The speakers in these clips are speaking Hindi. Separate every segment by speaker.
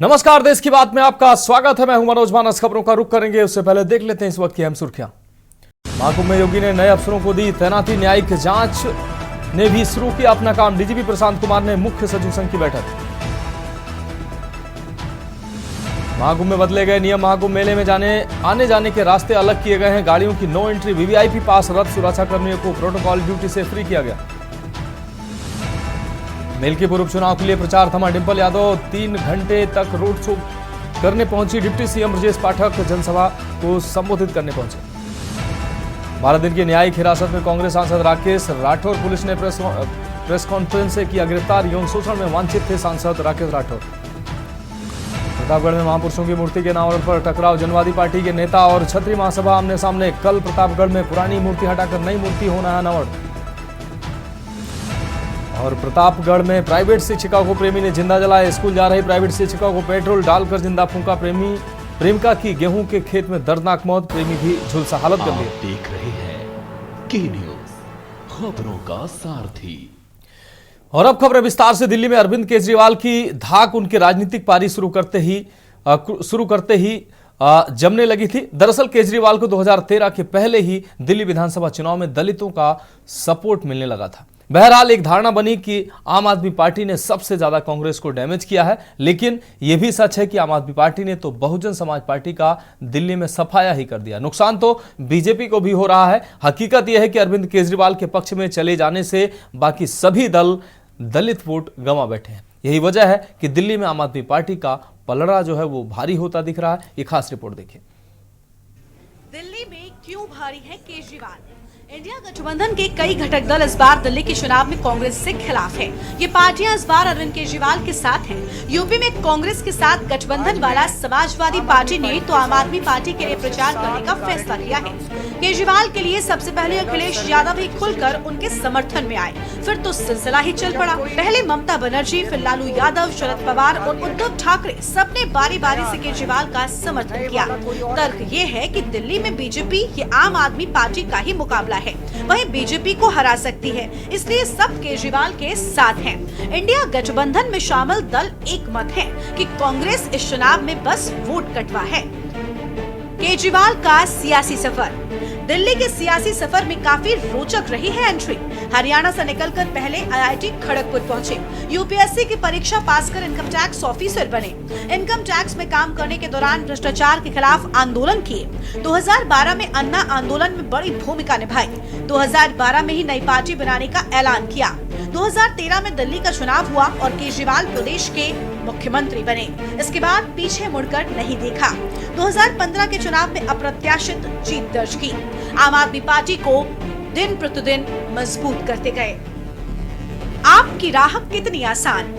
Speaker 1: नमस्कार, देश की बात में आपका स्वागत है। मैं हूं मनोज मानस। खबरों का रुख करेंगे, उससे पहले देख लेते हैं इस वक्त की अहम सुर्खियां। महाकुंभ में योगी ने नए अफसरों को दी तैनाती। न्यायिक जांच ने भी शुरू किया अपना काम। डीजीपी प्रशांत कुमार ने मुख्य सचिव संघ की बैठक। महाकुंभ में बदले गए नियम। महाकुंभ मेले में आने जाने के रास्ते अलग किए गए हैं। गाड़ियों की नो एंट्री, वीवीआईपी पास रद्द। सुरक्षा कर्मियों को प्रोटोकॉल ड्यूटी से फ्री किया गया। मेलकीपुर उपचुनाव के लिए प्रचार थमा। डिंपल यादव 3 घंटे तक रोड शो करने पहुंची। डिप्टी सीएम ब्रजेश पाठक जनसभा को संबोधित करने पहुंचे। 12 दिन की न्यायिक हिरासत में कांग्रेस सांसद राकेश राठौर। पुलिस ने प्रेस कॉन्फ्रेंस से किया गिरफ्तार। यौन शोषण में वांछित थे सांसद राकेश राठौर। प्रतापगढ़ में महापुरुषों की मूर्ति के अनावरण पर टकराव। जनवादी पार्टी के नेता और छत्री महासभा आमने सामने। कल प्रतापगढ़ में पुरानी मूर्ति हटाकर नई मूर्ति होना है अनावरण। और प्रतापगढ़ में प्राइवेट शिक्षिका को प्रेमी ने जिंदा जलाया। स्कूल जा रही प्राइवेट शिक्षिका को पेट्रोल डालकर जिंदा फूंका। प्रेमिका की गेहूं के खेत में दर्दनाक मौत। प्रेमी भी झुलसा, हालत गंभीर।
Speaker 2: देख रहे हैं की न्यूज, खबरों का सारथी।
Speaker 1: और अब खबर विस्तार से। दिल्ली में अरविंद केजरीवाल की धाक उनकी राजनीतिक पारी शुरू करते ही जमने लगी थी। दरअसल केजरीवाल को 2013 के पहले ही दिल्ली विधानसभा चुनाव में दलितों का सपोर्ट मिलने लगा था। बहरहाल एक धारणा बनी कि आम आदमी पार्टी ने सबसे ज्यादा कांग्रेस को डैमेज किया है, लेकिन यह भी सच है कि आम आदमी पार्टी ने तो बहुजन समाज पार्टी का दिल्ली में सफाया ही कर दिया। नुकसान तो बीजेपी को भी हो रहा है। हकीकत यह है कि अरविंद केजरीवाल के पक्ष में चले जाने से बाकी सभी दल दलित वोट गंवा बैठे हैं। यही वजह है कि दिल्ली में आम आदमी पार्टी का पलड़ा जो है वो भारी होता दिख रहा है। एक खास रिपोर्ट देखिए।
Speaker 3: दिल्ली में क्यों भारी है केजरीवाल? इंडिया गठबंधन के कई घटक दल इस बार दिल्ली के चुनाव में कांग्रेस से खिलाफ है। ये पार्टियां इस बार अरविंद केजरीवाल के साथ हैं। यूपी में कांग्रेस के साथ गठबंधन वाला समाजवादी पार्टी ने तो आम आदमी पार्टी के लिए प्रचार करने का फैसला किया है। केजरीवाल के लिए सबसे पहले अखिलेश यादव ही खुलकर उनके समर्थन में आए, फिर तो सिलसिला ही चल पड़ा। पहले ममता बनर्जी, फिर लालू यादव, शरद पवार और उद्धव ठाकरे सबने बारी बारी से केजरीवाल का समर्थन किया। तर्क ये है कि दिल्ली में बीजेपी ये आम आदमी पार्टी का ही मुकाबला है, वहीं बीजेपी को हरा सकती है, इसलिए सब केजरीवाल के साथ हैं। इंडिया गठबंधन में शामिल दल एक मत है कि कांग्रेस इस चुनाव में बस वोट कटवा है। केजरीवाल का सियासी सफर। दिल्ली के सियासी सफर में काफी रोचक रही है एंट्री। हरियाणा से निकलकर पहले आईआईटी खड़गपुर पहुंचे। यूपीएससी की परीक्षा पास कर इनकम टैक्स ऑफिसर बने। इनकम टैक्स में काम करने के दौरान भ्रष्टाचार के खिलाफ आंदोलन किए। 2012 में अन्ना आंदोलन में बड़ी भूमिका निभाई। 2012 में ही नई पार्टी बनाने का ऐलान किया। 2013 में दिल्ली का चुनाव हुआ और केजरीवाल प्रदेश के मुख्यमंत्री बने। इसके बाद पीछे मुड़कर नहीं देखा। 2015 के चुनाव में अप्रत्याशित जीत दर्ज की। आम आदमी पार्टी को दिन प्रतिदिन मजबूत करते गए। आपकी राह कितनी आसान?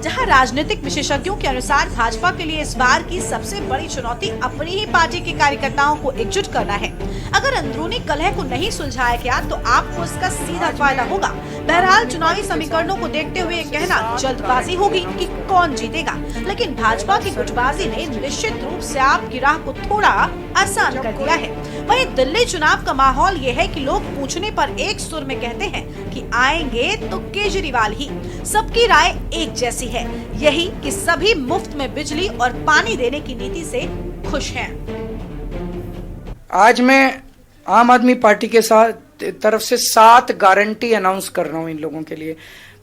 Speaker 3: जहां राजनीतिक विशेषज्ञों के अनुसार भाजपा के लिए इस बार की सबसे बड़ी चुनौती अपनी ही पार्टी के कार्यकर्ताओं को एकजुट करना है। अगर अंदरूनी कलह को नहीं सुलझाया गया तो आपको इसका सीधा फायदा होगा। बहरहाल चुनावी समीकरणों को देखते हुए कहना जल्दबाजी होगी कि कौन जीतेगा, लेकिन भाजपा की गुटबाजी ने निश्चित रूप से आपकी राह को थोड़ा आसान कर दिया है। वहीं दिल्ली चुनाव का माहौल ये है कि लोग पूछने पर एक सुर में कहते हैं कि आएंगे तो केजरीवाल ही। सबकी राय एक जैसी है, यही कि सभी मुफ्त में बिजली और पानी देने की नीति से खुश हैं।
Speaker 4: आज मैं आम आदमी पार्टी के साथ तरफ से 7 गारंटी अनाउंस कर रहा हूं इन लोगों के लिए।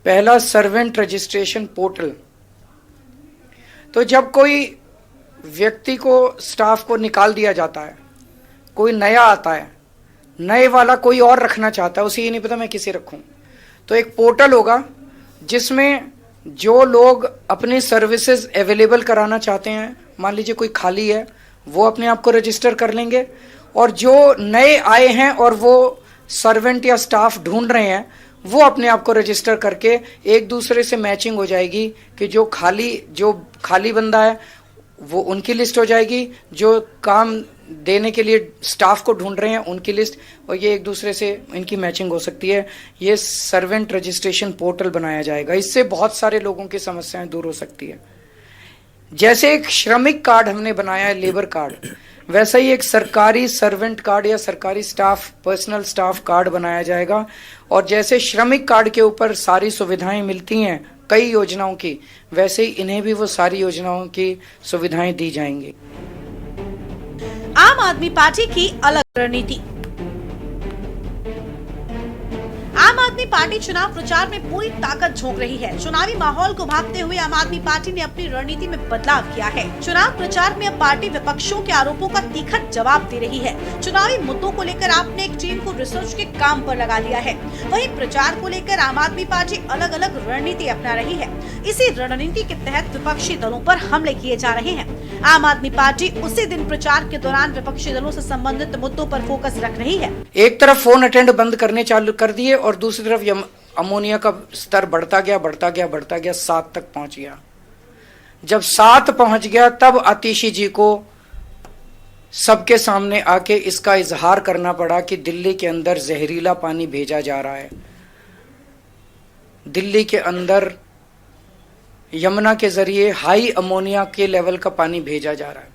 Speaker 4: पहला, सर्वेंट रजिस्ट्रेशन पोर्टल। तो जब कोई व्यक्ति को, स्टाफ को निकाल दिया जाता है, कोई नया आता है, नए वाला कोई और रखना चाहता है, उसे ये नहीं पता मैं किसे रखूं, तो एक पोर्टल होगा जिसमें जो लोग अपनी सर्विसेज अवेलेबल कराना चाहते हैं, मान लीजिए कोई खाली है, वो अपने आप को रजिस्टर कर लेंगे, और जो नए आए हैं और वो सर्वेंट या स्टाफ ढूंढ रहे हैं, वो अपने आप को रजिस्टर करके एक दूसरे से मैचिंग हो जाएगी कि जो खाली बंदा है वो उनकी लिस्ट हो जाएगी, जो काम देने के लिए स्टाफ को ढूंढ रहे हैं उनकी लिस्ट, और ये एक दूसरे से इनकी मैचिंग हो सकती है। ये सर्वेंट रजिस्ट्रेशन पोर्टल बनाया जाएगा। इससे बहुत सारे लोगों की समस्याएं दूर हो सकती है। जैसे एक श्रमिक कार्ड हमने बनाया है, लेबर कार्ड, वैसा ही एक सरकारी सर्वेंट कार्ड या सरकारी स्टाफ, पर्सनल स्टाफ कार्ड बनाया जाएगा। और जैसे श्रमिक कार्ड के ऊपर सारी सुविधाएं मिलती हैं, कई योजनाओं की, वैसे ही इन्हें भी वो सारी योजनाओं की सुविधाएं दी जाएंगी।
Speaker 3: आम आदमी पार्टी की अलग रणनीति। आम आदमी पार्टी चुनाव प्रचार में पूरी ताकत झोंक रही है। चुनावी माहौल को भांपते हुए आम आदमी पार्टी ने अपनी रणनीति में बदलाव किया है। चुनाव प्रचार में अब पार्टी विपक्षों के आरोपों का तीखा जवाब दे रही है। चुनावी मुद्दों को लेकर आपने एक टीम को रिसर्च के काम पर लगा दिया है। वहीं प्रचार को लेकर आम आदमी पार्टी अलग अलग रणनीति अपना रही है। इसी रणनीति के तहत विपक्षी दलों पर हमले किए जा रहे हैं। आम आदमी पार्टी उसी दिन प्रचार के दौरान विपक्षी दलों से संबंधित मुद्दों पर फोकस रख रही है।
Speaker 4: एक तरफ फोन अटेंड बंद करने चालू कर दिए और दूसरी तरफ अमोनिया का स्तर बढ़ता गया 7 तक पहुंच गया। जब 7 पहुंच गया तब आतिशी जी को सबके सामने आके इसका इजहार करना पड़ा कि दिल्ली के अंदर जहरीला पानी भेजा जा रहा है, दिल्ली के अंदर यमुना के जरिए हाई अमोनिया के लेवल का पानी भेजा जा रहा है।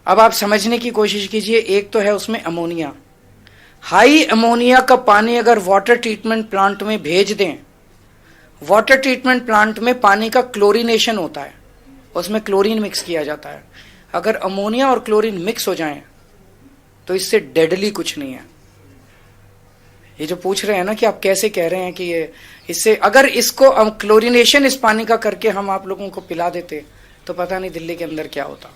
Speaker 4: अब आप समझने की कोशिश कीजिए, एक तो है उसमें अमोनिया, हाई अमोनिया का पानी अगर वाटर ट्रीटमेंट प्लांट में भेज दें, वाटर ट्रीटमेंट प्लांट में पानी का क्लोरीनेशन होता है, उसमें क्लोरीन मिक्स किया जाता है। अगर अमोनिया और क्लोरीन मिक्स हो जाएं तो इससे डेडली कुछ नहीं है। ये जो पूछ रहे हैं ना कि आप कैसे कह रहे हैं कि ये इससे, अगर इसको क्लोरीनेशन इस पानी का करके हम आप लोगों को पिला देते तो पता नहीं दिल्ली के अंदर क्या होता।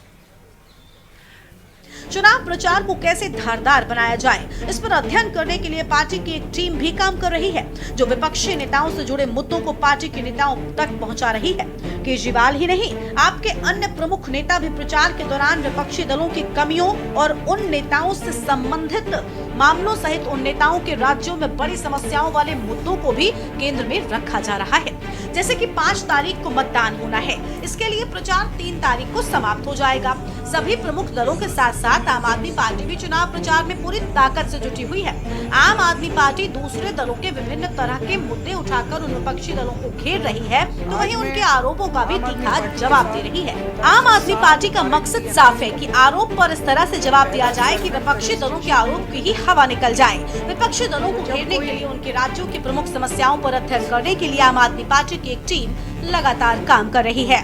Speaker 3: चुनाव प्रचार को कैसे धारदार बनाया जाए, इस पर अध्ययन करने के लिए पार्टी की एक टीम भी काम कर रही है, जो विपक्षी नेताओं से जुड़े मुद्दों को पार्टी के नेताओं तक पहुंचा रही है। केजरीवाल ही नहीं, आपके अन्य प्रमुख नेता भी प्रचार के दौरान विपक्षी दलों की कमियों और उन नेताओं से संबंधित मामलों सहित उन नेताओं के राज्यों में बड़ी समस्याओं वाले मुद्दों को भी केंद्र में रखा जा रहा है। जैसे कि 5 तारीख को मतदान होना है, इसके लिए प्रचार 3 तारीख को समाप्त हो जाएगा। सभी प्रमुख दलों के साथ साथ आम आदमी पार्टी भी चुनाव प्रचार में पूरी ताकत से जुटी हुई है। आम आदमी पार्टी दूसरे दलों के विभिन्न तरह के मुद्दे उठाकर उन विपक्षी दलों को घेर रही है, तो वहीं उनके आरोपों का भी तीखा जवाब दे रही है। आम आदमी पार्टी का मकसद साफ है कि आरोप पर इस तरह से जवाब दिया जाए कि विपक्षी दलों के आरोप की ही हवा निकल जाए। विपक्षी दलों को घेरने के लिए, उनके राज्यों की प्रमुख समस्याओं पर अध्ययन करने के लिए आम आदमी पार्टी की एक टीम लगातार काम कर रही है।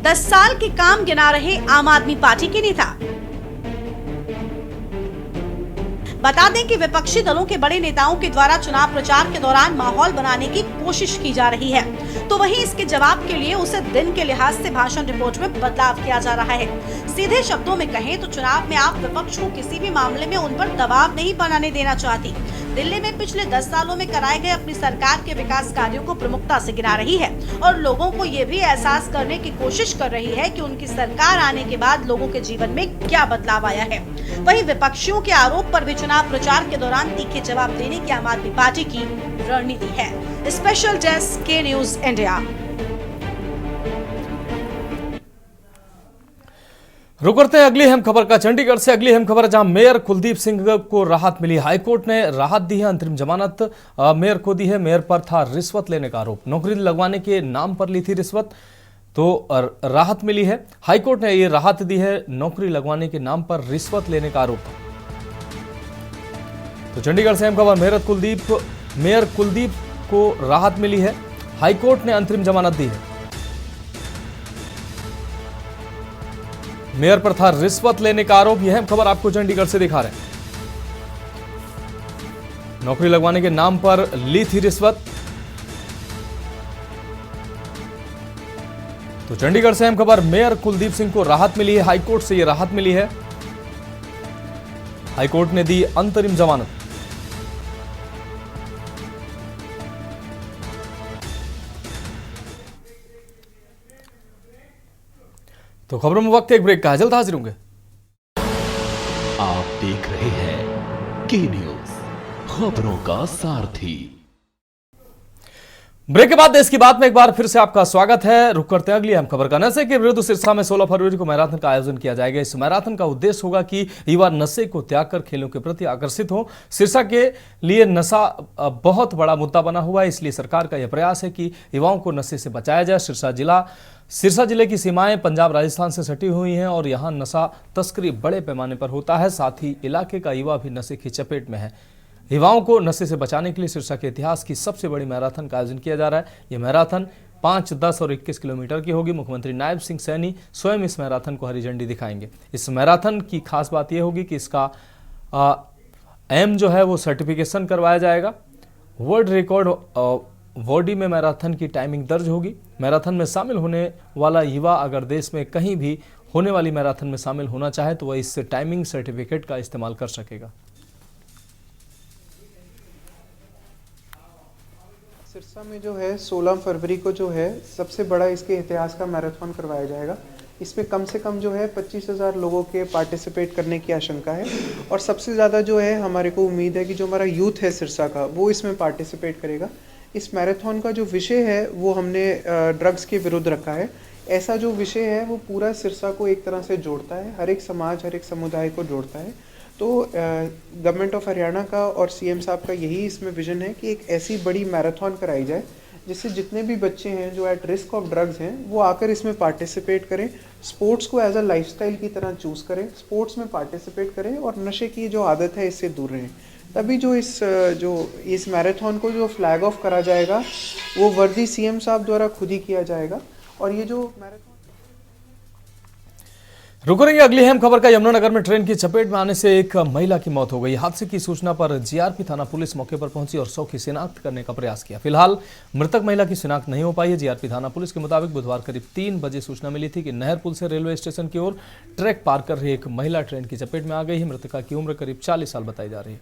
Speaker 3: 10 साल के काम गिना रहे आम आदमी पार्टी के नेता। बता दें कि विपक्षी दलों के बड़े नेताओं के द्वारा चुनाव प्रचार के दौरान माहौल बनाने की कोशिश की जा रही है, तो वहीं इसके जवाब के लिए उसे दिन के लिहाज से भाषण रिपोर्ट में बदलाव किया जा रहा है। सीधे शब्दों में कहें तो चुनाव में आप विपक्ष को किसी भी मामले में उन पर दबाव नहीं बनाने देना चाहती। दिल्ली में पिछले 10 सालों में कराए गए अपनी सरकार के विकास कार्यों को प्रमुखता से गिना रही है और लोगों को ये भी एहसास करने की कोशिश कर रही है कि उनकी सरकार आने के बाद लोगों के जीवन में क्या बदलाव आया है। वहीं विपक्षियों के आरोप पर भी चुनाव प्रचार के दौरान तीखे जवाब देने की आम आदमी पार्टी की रणनीति है। स्पेशल डेस्क के न्यूज इंडिया।
Speaker 1: रुक करते हैं अगली अहम खबर का। चंडीगढ़ से अगली अहम खबर, जहां मेयर कुलदीप सिंह को राहत मिली। हाईकोर्ट ने राहत दी है, अंतरिम जमानत मेयर को दी है। मेयर पर था रिश्वत लेने का आरोप, नौकरी लगवाने के नाम पर ली थी रिश्वत, तो राहत मिली है। हाईकोर्ट ने ये राहत दी है, नौकरी लगवाने के नाम पर रिश्वत लेने का आरोप। तो चंडीगढ़ से अहम खबर, मेयर कुलदीप को राहत मिली है, हाईकोर्ट ने अंतरिम जमानत दी है। मेयर पर था रिश्वत लेने का आरोप, यह खबर आपको चंडीगढ़ से दिखा रहे हैं। नौकरी लगवाने के नाम पर ली थी रिश्वत। तो चंडीगढ़ से अहम खबर, मेयर कुलदीप सिंह को राहत मिली है, हाईकोर्ट से यह राहत मिली है। हाईकोर्ट ने दी अंतरिम जमानत। तो खबरों में वक्त एक ब्रेक का, जल्द हाजिर होंगे।
Speaker 2: आप देख रहे हैं के न्यूज, खबरों का सारथी।
Speaker 1: ब्रेक के बाद देश की बात में एक बार फिर से आपका स्वागत है। रुक करते हैं अगली अहम खबर का। नशे के विरुद्ध सिरसा में 16 फरवरी को मैराथन का आयोजन किया जाएगा। इस मैराथन का उद्देश्य होगा कि युवा नशे को त्याग कर खेलों के प्रति आकर्षित हो। सिरसा के लिए नशा बहुत बड़ा मुद्दा बना हुआ है, इसलिए सरकार का यह प्रयास है कि युवाओं को नशे से बचाया जाए। सिरसा जिले की सीमाएं पंजाब राजस्थान से सटी हुई हैं और यहां नशा तस्करी बड़े पैमाने पर होता है। साथ ही इलाके का युवा भी नशे की चपेट में है। युवाओं को नशे से बचाने के लिए सिरसा के इतिहास की सबसे बड़ी मैराथन का आयोजन किया जा रहा है। ये मैराथन 5, 10 और 21 किलोमीटर की होगी। मुख्यमंत्री नायब सिंह सैनी स्वयं इस मैराथन को हरी झंडी दिखाएंगे। इस मैराथन की खास बात यह होगी कि इसका एम जो है वो सर्टिफिकेशन करवाया जाएगा। वर्ल्ड रिकॉर्ड बॉडी में मैराथन की टाइमिंग दर्ज होगी। मैराथन में शामिल होने वाला युवा अगर देश में कहीं भी होने वाली मैराथन में शामिल होना चाहे तो वह इस टाइमिंग सर्टिफिकेट का इस्तेमाल कर सकेगा।
Speaker 5: सिरसा में जो है 16 फरवरी को जो है सबसे बड़ा इसके इतिहास का मैराथन करवाया जाएगा। इसमें कम से कम जो है 25,000 लोगों के पार्टिसिपेट करने की आशंका है और सबसे ज़्यादा जो है हमारे को उम्मीद है कि जो हमारा यूथ है सिरसा का वो इसमें पार्टिसिपेट करेगा। इस मैराथन का जो विषय है वो हमने ड्रग्स के विरुद्ध रखा है। ऐसा जो विषय है वो पूरा सिरसा को एक तरह से जोड़ता है, हर एक समाज हर एक समुदाय को जोड़ता है। तो गवर्नमेंट ऑफ हरियाणा का और सीएम साहब का यही इसमें विजन है कि एक ऐसी बड़ी मैराथन कराई जाए जिससे जितने भी बच्चे हैं जो एट रिस्क ऑफ ड्रग्स हैं वो आकर इसमें पार्टिसिपेट करें, स्पोर्ट्स को एज अ लाइफस्टाइल की तरह चूज़ करें, स्पोर्ट्स में पार्टिसिपेट करें और नशे की जो आदत है इससे दूर रहें। तभी जो इस मैराथन को जो फ्लैग ऑफ करा जाएगा वो वर्दी सीएम साहब द्वारा खुद ही किया जाएगा। और ये जो मैराथन
Speaker 1: रुक रही है अगली अहम खबर का। यमुनानगर में ट्रेन की चपेट में आने से एक महिला की मौत हो गई। हादसे की सूचना पर जीआरपी थाना पुलिस मौके पर पहुंची और शव की शिनाख्त करने का प्रयास किया। फिलहाल मृतक महिला की शिनाख्त नहीं हो पाई है। जीआरपी थाना पुलिस के मुताबिक बुधवार करीब 3 बजे सूचना मिली थी कि नहर पुल से रेलवे स्टेशन की ओर ट्रैक पार कर रही एक महिला ट्रेन की चपेट में आ गई है। मृतका की उम्र करीब 40 साल बताई जा रही है।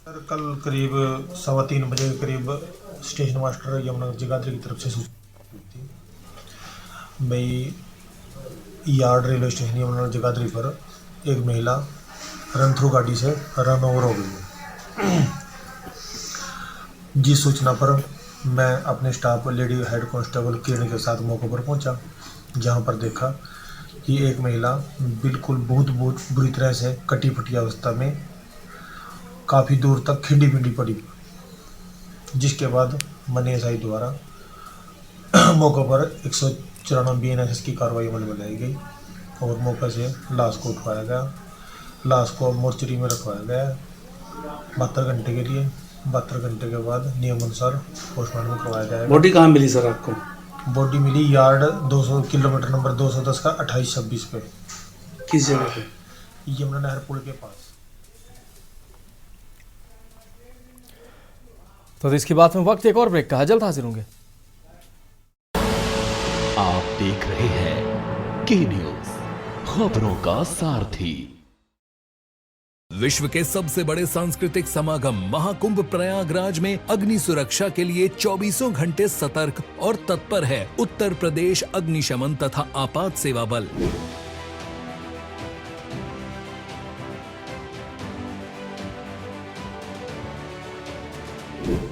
Speaker 6: सर कल करीब 3:15 बजे के करीब स्टेशन मास्टर यमुनानगर जगाधरी की तरफ से सूचना थी भाई yard railway station Yamunanagar Jagadhri पर एक महिला रन थ्रू गाड़ी से रन ओवर हो गई है। जिस सूचना पर मैं अपने स्टाफ लेडी हेड कांस्टेबल किरण के साथ मौके पर पहुंचा, जहां पर देखा कि एक महिला बिल्कुल बहुत बुरी तरह से कटी फटी अवस्था में काफ़ी दूर तक खिंडी पिंडी पड़ी, जिसके बाद मनी एसआई द्वारा मौके पर 194 BNSS की कार्रवाई अमल में लाई गई और मौके से लाश को उठवाया गया। लाश को मोर्चरी में रखवाया गया 72 घंटे के लिए। 72 घंटे के बाद नियम अनुसार पोस्टमार्टम करवाया जाएगा।
Speaker 7: बॉडी कहाँ मिली सर आपको?
Speaker 6: बॉडी मिली यार्ड 200 किलोमीटर नंबर 210 का 2826 पे।
Speaker 7: किस जगह पे?
Speaker 6: यमुना नहर पुल के पास।
Speaker 1: तो इसकी बात में वक्त एक और ब्रेक का है, जल्द हाजिर होंगे।
Speaker 2: आप देख रहे हैं के न्यूज, खबरों का सारथी।
Speaker 8: विश्व के सबसे बड़े सांस्कृतिक समागम महाकुंभ प्रयागराज में अग्नि सुरक्षा के लिए 24 घंटे सतर्क और तत्पर है उत्तर प्रदेश अग्निशमन तथा आपात सेवा बल।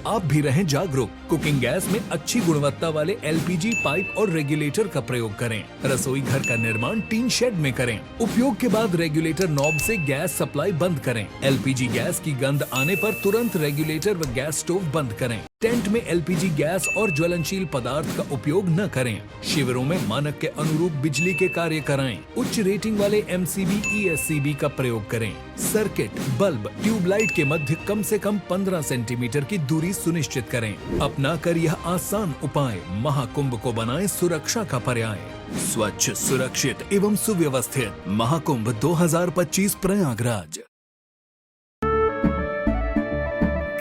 Speaker 8: आप भी रहें जागरूक। कुकिंग गैस में अच्छी गुणवत्ता वाले एलपीजी पाइप और रेगुलेटर का प्रयोग करें। रसोई घर का निर्माण टीन शेड में करें। उपयोग के बाद रेगुलेटर नॉब से गैस सप्लाई बंद करें। एलपीजी गैस की गंध आने पर तुरंत रेगुलेटर व गैस स्टोव बंद करें। टेंट में एलपीजी गैस और ज्वलनशील पदार्थ का उपयोग न करें। शिविरों में मानक के अनुरूप बिजली के कार्य कराएं। उच्च रेटिंग वाले MCB ESCB का प्रयोग करें। सर्किट, बल्ब, ट्यूबलाइट के मध्य कम से कम 15 सेंटीमीटर की दूरी सुनिश्चित करें। अपना कर यह आसान उपाय महाकुंभ को बनाए सुरक्षा का पर्याय। स्वच्छ, सुरक्षित एवं सुव्यवस्थित महाकुंभ 2025 प्रयागराज।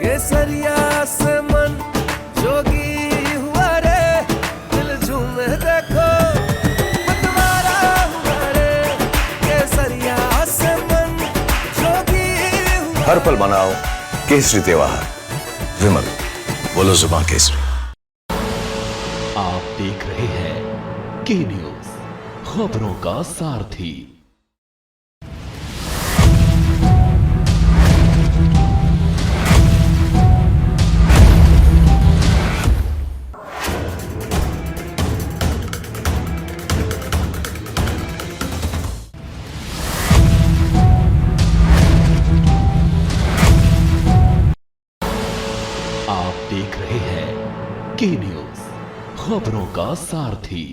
Speaker 9: केसरिया से मन जोगी हुआ रे, दिल झूमे देखो मतवारा हुआ रे। केसरिया से मन जोगी हुआ।
Speaker 10: हर पल मनाओ केसरी त्योहार। विमल, बोलो जुबान केसरी।
Speaker 2: आप देख रहे हैं के न्यूज, खबरों का सारथी। देख रहे हैं के न्यूज, खबरों का सारथी।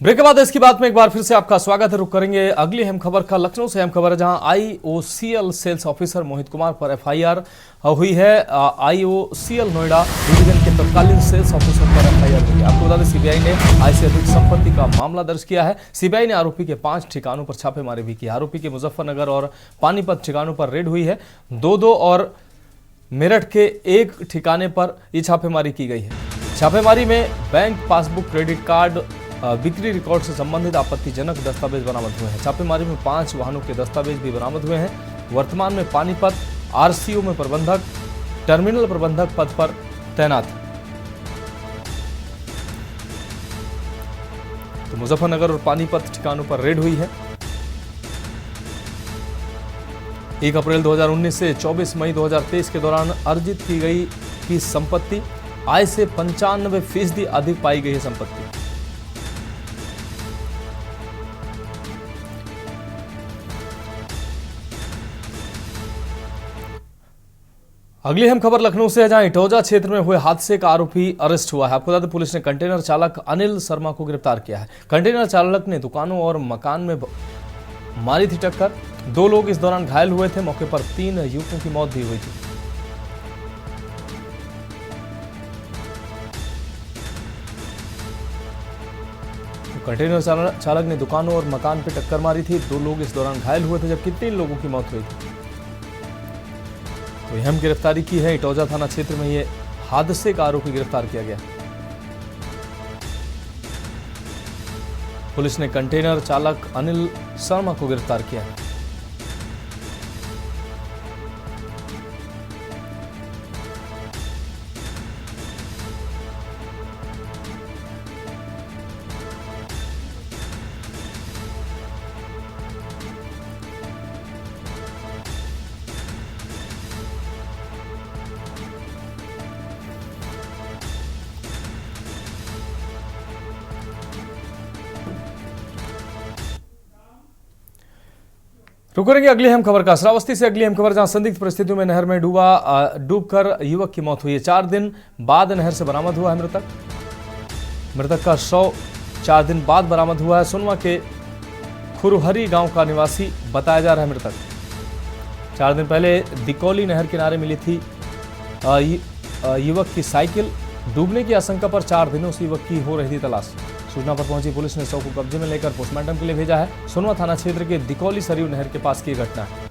Speaker 1: ब्रेक के बाद इसकी बात में एक बार फिर से आपका स्वागत है। रुक करेंगे अगली अहम खबर का। लखनऊ से अहम खबर है, जहां IOCL sales officer Mohit Kumar पर एफआईआर हुई है। आईओसीएल नोएडा डिवीजन के तत्कालीन सेल्स ऑफिसर पर एफआईआर हुई है। आपको बता दें, सीबीआई ने आय से अधिक संपत्ति का मामला दर्ज किया है। सीबीआई ने आरोपी के 5 ठिकानों पर छापेमारी भी की। आरोपी के मुजफ्फरनगर और पानीपत ठिकानों पर रेड हुई है। 2-2 और मेरठ के एक ठिकाने पर यह छापेमारी की गई है। छापेमारी में बैंक पासबुक, क्रेडिट कार्ड, बिक्री रिकॉर्ड से संबंधित आपत्तिजनक दस्तावेज बरामद हुए हैं। छापेमारी में 5 वाहनों के दस्तावेज भी बरामद हुए हैं। वर्तमान में पानीपत आरसीओ में प्रबंधक, टर्मिनल प्रबंधक पद पर तैनात है। तो मुजफ्फरनगर और पानीपत ठिकानों पर रेड हुई है। 1 अप्रैल 2019 से 24 मई 2023 के दौरान अर्जित की गई की संपत्ति आय से 95% अधिक पाई गई है संपत्ति। अगली अहम खबर लखनऊ से है, जहां इटौजा क्षेत्र में हुए हादसे का आरोपी अरेस्ट हुआ है। आपको बता दें, पुलिस ने कंटेनर चालक अनिल शर्मा को गिरफ्तार किया है। कंटेनर चालक ने दुकानों और मकान में मारी थी टक्कर। 2 लोग इस दौरान घायल हुए थे। मौके पर 3 युवकों की मौत भी हुई थी। तो कंटेनर चालक ने दुकानों और मकान पर टक्कर मारी थी। 2 लोग इस दौरान घायल हुए थे, जबकि 3 लोगों की मौत हुई थी। तो अहम गिरफ्तारी की है। इटौजा थाना क्षेत्र में यह हादसे का आरोपी गिरफ्तार किया गया। पुलिस ने कंटेनर चालक अनिल शर्मा को गिरफ्तार किया है। रुक करेंगे अगली अहम खबर का। श्रावस्ती से अगली अहम खबर, जहां संदिग्ध परिस्थितियों में नहर में डूबकर युवक की मौत हुई है। 4 दिन बाद नहर से बरामद हुआ है मृतक का शव 4 दिन बाद बरामद हुआ है। सोनवा के खुरहरी गांव का निवासी बताया जा रहा है मृतक। 4 दिन पहले दिकौली नहर किनारे मिली थी युवक की साइकिल। डूबने की आशंका पर 4 दिनों से युवक की हो रही थी तलाश। सूचना पर पहुंची पुलिस ने शव को कब्जे में लेकर पोस्टमार्टम के लिए भेजा है। सोनवा थाना क्षेत्र के दिकौली सरयू नहर के पास की घटना है।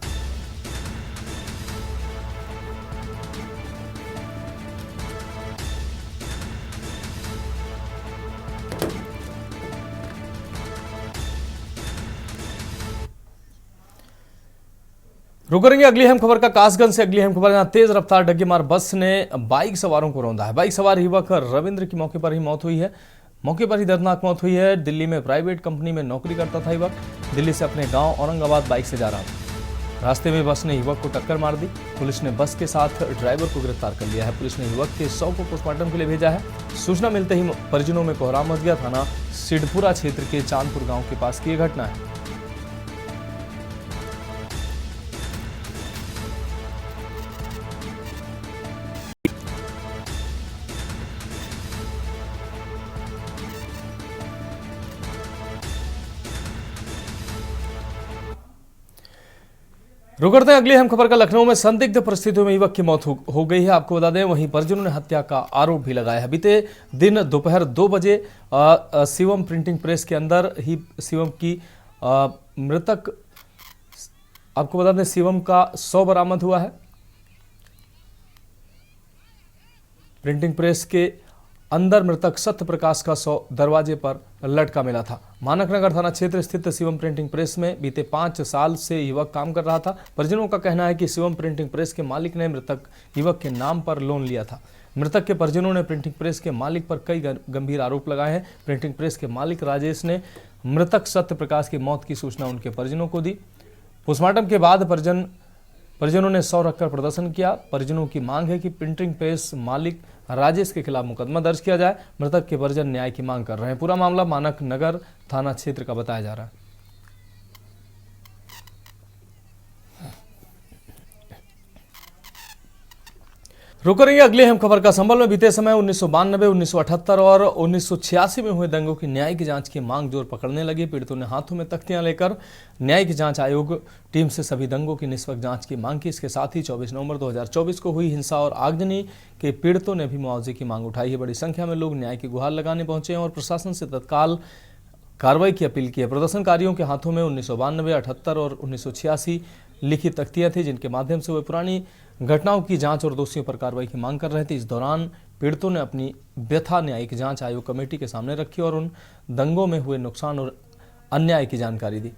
Speaker 1: रुक करेंगे अगली अहम खबर का। कासगंज से अगली अहम खबर, जहां तेज रफ्तार डग्गीमार बस ने बाइक सवारों को रौंदा है। बाइक सवार युवक रविंद्र की मौके पर ही मौत हुई है। मौके पर ही दर्दनाक मौत हुई है। दिल्ली में प्राइवेट कंपनी में नौकरी करता था युवक। दिल्ली से अपने गांव औरंगाबाद बाइक से जा रहा था। रास्ते में बस ने युवक को टक्कर मार दी। पुलिस ने बस के साथ ड्राइवर को गिरफ्तार कर लिया है। पुलिस ने युवक के शव को पोस्टमार्टम के लिए भेजा है। सूचना मिलते ही परिजनों में कोहराम मच गया। थाना सिद्धपुरा क्षेत्र के चांदपुर गांव के पास की यह घटना है। रुक करते हैं अगली अहम खबर का। लखनऊ में संदिग्ध परिस्थितियों में युवक की मौत हो गई है। आपको बता दें, वहीं परिजनों ने हत्या का आरोप भी लगाया है। बीते दिन दोपहर 2 बजे शिवम प्रिंटिंग प्रेस के अंदर ही शिवम की मृतक, आपको बता दें, शिवम का शव बरामद हुआ है। प्रिंटिंग प्रेस के अंदर मृतक सत्य प्रकाश का शव दरवाजे पर लटका मिला था। मानकनगर थाना क्षेत्र स्थित शिवम प्रिंटिंग प्रेस में बीते 5 साल से युवक काम कर रहा था। परिजनों का कहना है कि शिवम प्रिंटिंग प्रेस के मालिक ने मृतक युवक के नाम पर लोन लिया था। मृतक के परिजनों ने प्रिंटिंग प्रेस के मालिक पर कई गंभीर आरोप लगाए हैं। प्रिंटिंग प्रेस के मालिक राजेश ने मृतक सत्य प्रकाश की मौत की सूचना उनके परिजनों को दी। पोस्टमार्टम के बाद परिजनों ने शव रखकर प्रदर्शन किया। परिजनों की मांग है कि प्रिंटिंग प्रेस मालिक राजेश के खिलाफ मुकदमा दर्ज किया जाए। मृतक के परिजन न्याय की मांग कर रहे हैं। पूरा मामला मानक नगर थाना क्षेत्र का बताया जा रहा है। रुक रही है अगली अहम खबर का। संभल में बीते समय 1992, 1978 और 1986 में हुए दंगों की न्यायिक जांच की मांग जोर पकड़ने लगी। पीड़ितों ने हाथों में तख्तियां लेकर न्यायिक जांच आयोग टीम से सभी दंगों की निष्पक्ष जांच की मांग की। इसके साथ ही 24 नवंबर 2024 को हुई हिंसा और आगजनी के पीड़ितों ने भी मुआवजे की मांग उठाई है। बड़ी संख्या में लोग न्याय की गुहार लगाने पहुंचे हैं और प्रशासन से तत्काल कार्रवाई की अपील की है। प्रदर्शनकारियों के हाथों में 1992, 78 और 1986 लिखित तख्तियां थी, जिनके माध्यम से वे पुरानी घटनाओं की जांच और दोषियों पर कार्रवाई की मांग कर रहे थे। इस दौरान पीड़ितों ने अपनी व्यथा न्यायिक जांच आयोग कमेटी के सामने रखी और उन दंगों में हुए नुकसान और अन्याय की जानकारी दी।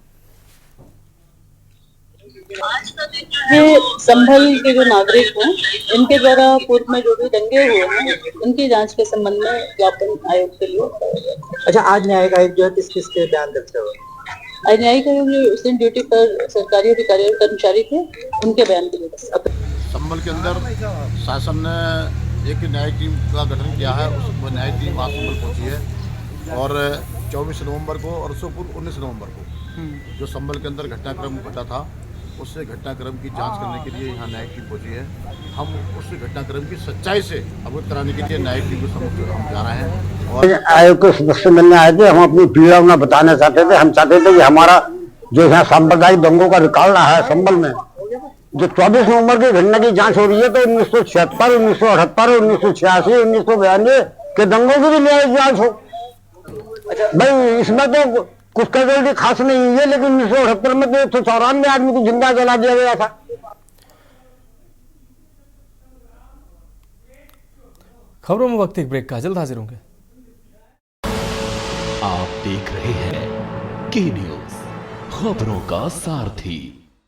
Speaker 11: ये संभल के जो नागरिक हैं, इनके द्वारा पूर्व में जो भी दंगे हुए हैं, उनकी जांच के संबंध में ज्ञापन आयोग के लिए।
Speaker 12: अच्छा, आज न्यायिक आयोग जो है किस किस के बयान दर्ज हुए?
Speaker 11: आज न्यायिक आयोग जो उस दिन ड्यूटी पर सरकारी अधिकारी और कर्मचारी थे, उनके बयान के लिए।
Speaker 13: संभल के अंदर शासन ने एक न्यायिक टीम का गठन किया है। उस न्यायिक टीम आज संभल पहुंची है और 24 नवंबर को और उससे पूर्व 19 नवंबर को जो संभल के अंदर घटनाक्रम घटा था, उससे घटनाक्रम की जांच करने के लिए यहाँ न्यायिक टीम पहुंची है। हम उस घटनाक्रम की सच्चाई से अवगत कराने के लिए न्यायिक टीम के समक्ष हम जा रहे हैं। और
Speaker 12: आयोग के सदस्य मिलने आए थे, हम अपनी पीड़ा उन्हें बताना चाहते थे। हम चाहते थे कि हमारा जो यहाँ सांप्रदायिक दंगों का रिकॉर्ड रहा है संभल में, जो 24 नवंबर की घटना की जांच हो रही है, तो 1976, 1978, 1986, 1992 के दंगों की भी न्यायिक जांच हो। भाई इसमें तो कुछ कैजुअलिटी खास नहीं हुई है, लेकिन 1978 में तो 194 आदमी को जिंदा जला दिया गया था।
Speaker 1: खबरों में वक्त एक ब्रेक का, जल्द हाजिर होंगे।
Speaker 2: आप देख रहे हैं के न्यूज, खबरों का सारथी।